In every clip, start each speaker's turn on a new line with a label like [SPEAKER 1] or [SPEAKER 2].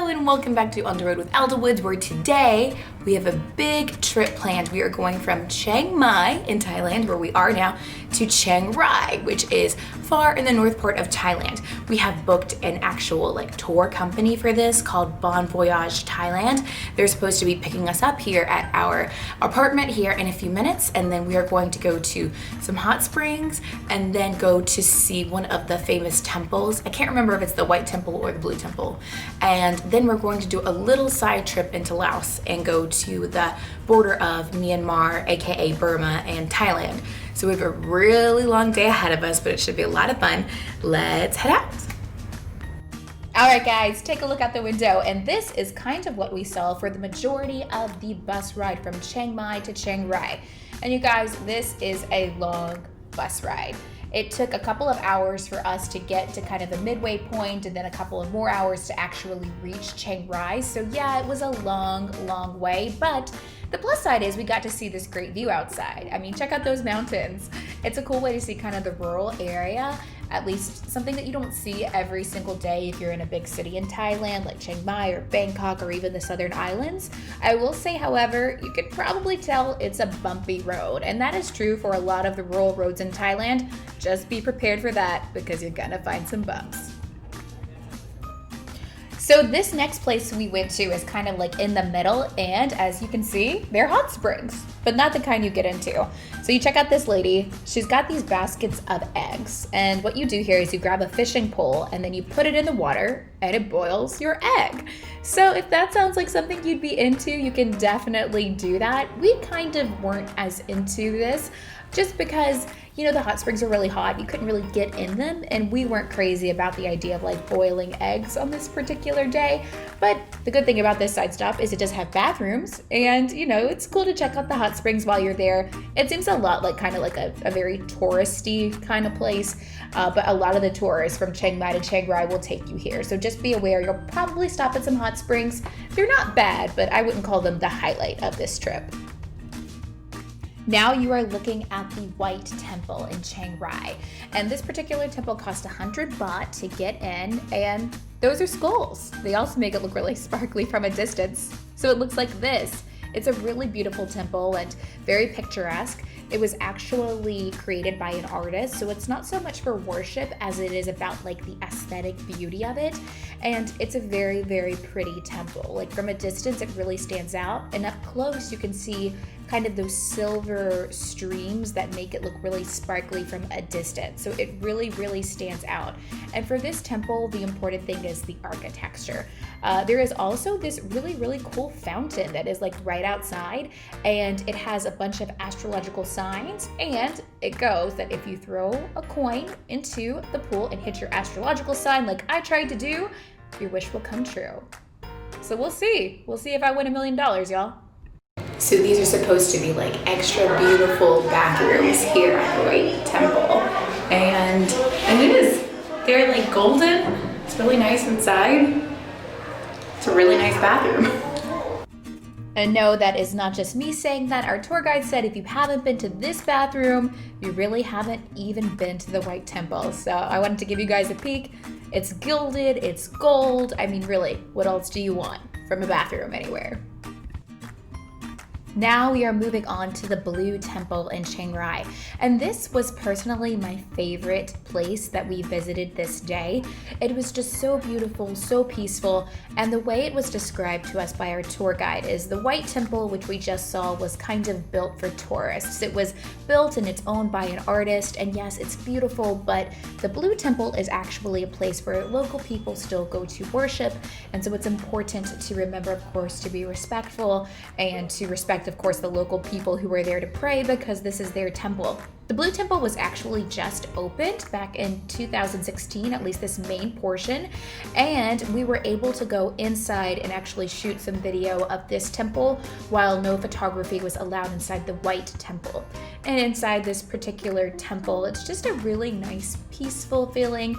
[SPEAKER 1] And welcome back to On the Road with Dawoods, where today we have a big trip planned. We are going from Chiang Mai in Thailand, where we are now, to Chiang Rai, which is far in the north part of Thailand. We have booked an actual tour company for this called Bon Voyage Thailand. They're supposed to be picking us up here at our apartment here in a few minutes, and then we are going to go to some hot springs and then go to see one of the famous temples. I can't remember if it's the White Temple or the Blue Temple. And then we're going to do a little side trip into Laos and go to the border of Myanmar, aka Burma, and Thailand. So we have a really long day ahead of us, but it should be a lot of fun. Let's head out. All right, guys, take a look out the window, and this is kind of what we saw for the majority of the bus ride from Chiang Mai to Chiang Rai. And you guys, this is a long bus ride. It took a couple of hours for us to get to kind of the midway point, and then a couple of more hours to actually reach Chiang Rai. So yeah, it was a long way, but the plus side is we got to see this great view outside. I mean, check out those mountains. It's a cool way to see kind of the rural area, at least something that you don't see every single day if you're in a big city in Thailand, like Chiang Mai or Bangkok or even the Southern Islands. I will say, however, you could probably tell it's a bumpy road, and that is true for a lot of the rural roads in Thailand. Just be prepared for that because you're gonna find some bumps. So this next place we went to is kind of like in the middle, and as you can see, they're hot springs, but not the kind you get into. So you check out this lady, she's got these baskets of eggs, and what you do here is you grab a fishing pole and then you put it in the water and it boils your egg. So if that sounds like something you'd be into, you can definitely do that. We kind of weren't as into this just because, you know, the hot springs are really hot. You couldn't really get in them, and we weren't crazy about the idea of boiling eggs on this particular day. But the good thing about this side stop is it does have bathrooms, and you know, it's cool to check out the hot springs while you're there. It seems a lot like kind of like a very touristy kind of place, but a lot of the tours from Chiang Mai to Chiang Rai will take you here. So just be aware, you'll probably stop at some hot springs. They're not bad, but I wouldn't call them the highlight of this trip. Now you are looking at the White Temple in Chiang Rai, and this particular temple cost 100 baht to get in, and those are skulls. They also make it look really sparkly from a distance. So it looks like this. It's a really beautiful temple and very picturesque. It was actually created by an artist, so it's not so much for worship as it is about the aesthetic beauty of it. And it's a very pretty temple. From a distance, it really stands out, and up close you can see kind of those silver streams that make it look really sparkly from a distance. So it really stands out. And for this temple, the important thing is the architecture. There is also this really cool fountain that is right outside, and it has a bunch of astrological signs, and it goes that if you throw a coin into the pool and hit your astrological sign like I tried to do, your wish will come true. So we'll see if I win $1 million, y'all. So these are supposed to be extra beautiful bathrooms here at the White Temple, and it is. They're golden. It's really nice inside. It's a really nice bathroom. And no, that is not just me saying that. Our tour guide said if you haven't been to this bathroom, you really haven't even been to the White Temple. So I wanted to give you guys a peek. It's gilded, it's gold. I mean, really, what else do you want from a bathroom anywhere? Now we are moving on to the Blue Temple in Chiang Rai, and this was personally my favorite place that we visited this day. It was just so beautiful, so peaceful, and the way it was described to us by our tour guide is the White Temple, which we just saw, was kind of built for tourists. It was built and it's owned by an artist, and yes, it's beautiful, but the Blue Temple is actually a place where local people still go to worship, and so it's important to remember, of course, to be respectful and to respect, of course, the local people who were there to pray because this is their temple. The Blue Temple was actually just opened back in 2016, at least this main portion, and we were able to go inside and actually shoot some video of this temple while no photography was allowed inside the White Temple. And inside this particular temple, it's just a really nice, peaceful feeling.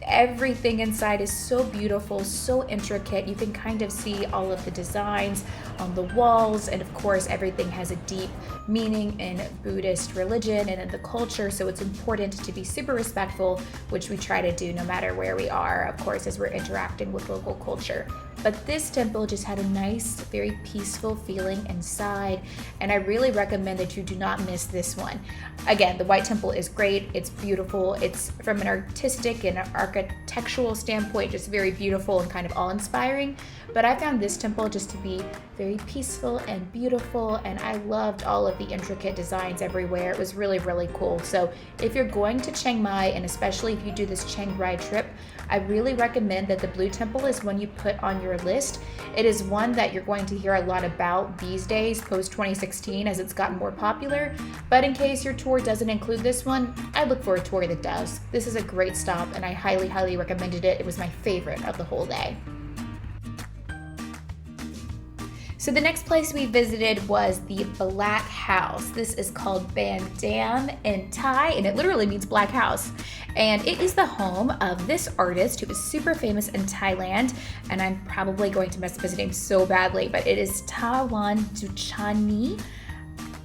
[SPEAKER 1] Everything inside is so beautiful, so intricate. You can kind of see all of the designs on the walls, and of course everything has a deep meaning in Buddhist religion and in the culture, so it's important to be super respectful, which we try to do no matter where we are, of course, as we're interacting with local culture. But this temple just had a nice, very peaceful feeling inside, and I really recommend that you do not miss this one. Again, the White Temple is great, it's beautiful, it's from an artistic and architectural standpoint just very beautiful and kind of awe-inspiring, but I found this temple just to be very peaceful and beautiful, and I loved all of the intricate designs everywhere. It was really, really cool. So if you're going to Chiang Mai, and especially if you do this Chiang Rai trip, I really recommend that the Blue Temple is one you put on your list. It is one that you're going to hear a lot about these days, post 2016, as it's gotten more popular. But in case your tour doesn't include this one, I look for a tour that does. This is a great stop, and I highly, highly recommended it. It was my favorite of the whole day. So the next place we visited was the Black House. This is called Ban Dam in Thai, and it literally means Black House. And it is the home of this artist who is super famous in Thailand, and I'm probably going to mess up his name so badly, but it is Tawan Duchani.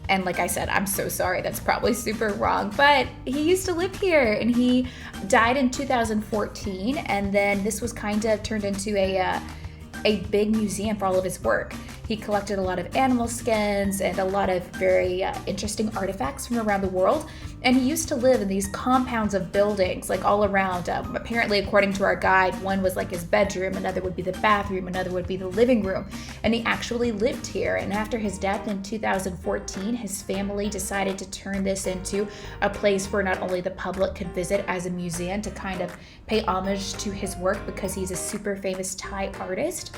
[SPEAKER 1] And like I said, I'm so sorry, that's probably super wrong, but he used to live here, and he died in 2014, and then this was kind of turned into a big museum for all of his work. He collected a lot of animal skins and a lot of very interesting artifacts from around the world. And he used to live in these compounds of buildings, like all around. Apparently, according to our guide, one was like his bedroom, another would be the bathroom, another would be the living room. And he actually lived here. And after his death in 2014, his family decided to turn this into a place where not only the public could visit as a museum to kind of pay homage to his work, because he's a super famous Thai artist,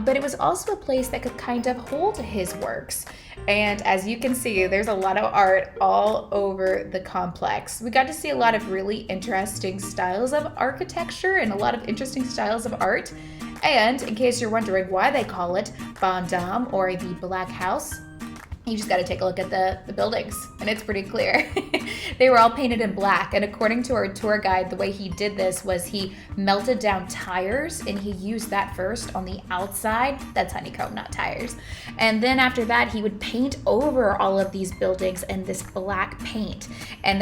[SPEAKER 1] but it was also a place that could kind of hold his works. And as you can see, there's a lot of art all over the complex. We got to see a lot of really interesting styles of architecture and a lot of interesting styles of art. And in case you're wondering why they call it Ban Dam, or the Black House, you just got to take a look at the buildings, and it's pretty clear. They were all painted in black, and according to our tour guide, the way he did this was he melted down tires, and he used that first on the outside. That's honeycomb, not tires. And then after that, he would paint over all of these buildings in this black paint, and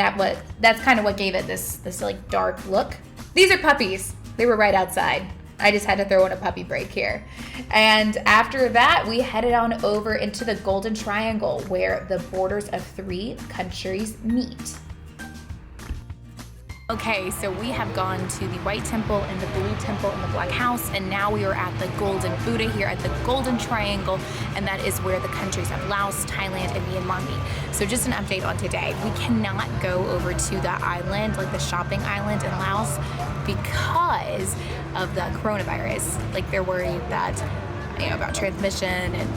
[SPEAKER 1] that's kind of what gave it this like dark look. These are puppies. They were right outside. I just had to throw in a puppy break here. And after that, we headed on over into the Golden Triangle, where the borders of 3 countries meet. Okay, so we have gone to the White Temple and the Blue Temple and the Black House, and now we are at the Golden Buddha here at the Golden Triangle, and that is where the countries of Laos, Thailand, and Myanmar meet. So just an update on today. We cannot go over to the island, like the shopping island in Laos, because of the coronavirus. Like, they're worried that, about transmission and,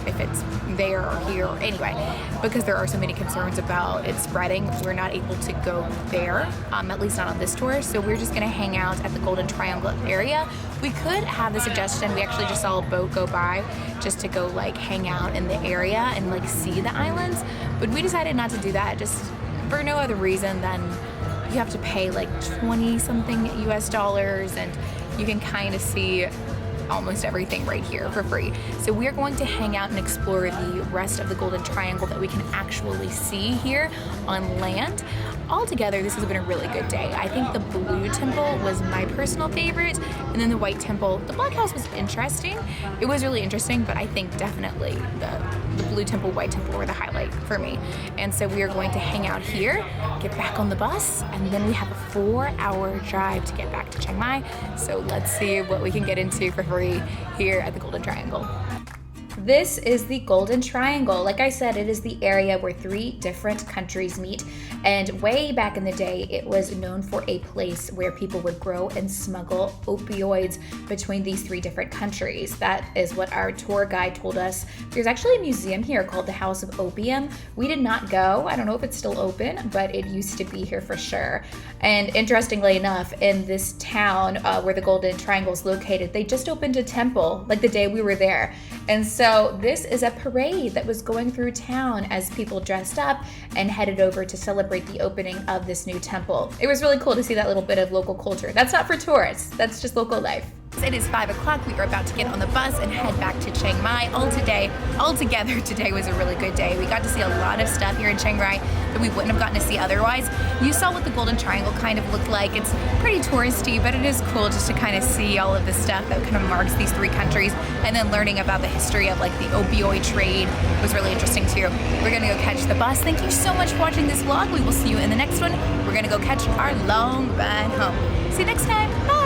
[SPEAKER 1] if it's there or here or anyway, because there are so many concerns about it spreading, we're not able to go there, at least not on this tour. So we're just gonna hang out at the Golden Triangle area. We could have the suggestion, we actually just saw a boat go by just to go like hang out in the area and like see the islands, but we decided not to do that, just for no other reason than you have to pay like 20 something US dollars, and you can kind of see almost everything right here for free. So we're going to hang out and explore the rest of the Golden Triangle that we can actually see here on land. Altogether, this has been a really good day. I think the Blue Temple was my personal favorite, and then the White Temple. The Black House was interesting. It was really interesting, but I think definitely the Blue Temple, White Temple were the highlight for me. And so we are going to hang out here, get back on the bus, and then we have a 4-hour drive to get back to Chiang Mai. So let's see what we can get into for free here at the Golden Triangle. This is the Golden Triangle. Like I said, it is the area where 3 different countries meet. And way back in the day, it was known for a place where people would grow and smuggle opioids between these 3 different countries. That is what our tour guide told us. There's actually a museum here called the House of Opium. We did not go. I don't know if it's still open, but it used to be here for sure. And interestingly enough, in this town where the Golden Triangle is located, they just opened a temple like the day we were there. And so So this is a parade that was going through town as people dressed up and headed over to celebrate the opening of this new temple. It was really cool to see that little bit of local culture. That's not for tourists, that's just local life. It is 5 o'clock. We are about to get on the bus and head back to Chiang Mai. Altogether, today was a really good day. We got to see a lot of stuff here in Chiang Rai that we wouldn't have gotten to see otherwise. You saw what the Golden Triangle kind of looked like. It's pretty touristy, but it is cool just to kind of see all of the stuff that kind of marks these 3 countries, and then learning about the history of like the opioid trade was really interesting too. We're gonna go catch the bus. Thank you so much for watching this vlog. We will see you in the next one. We're gonna go catch our long ride home. See you next time. Bye.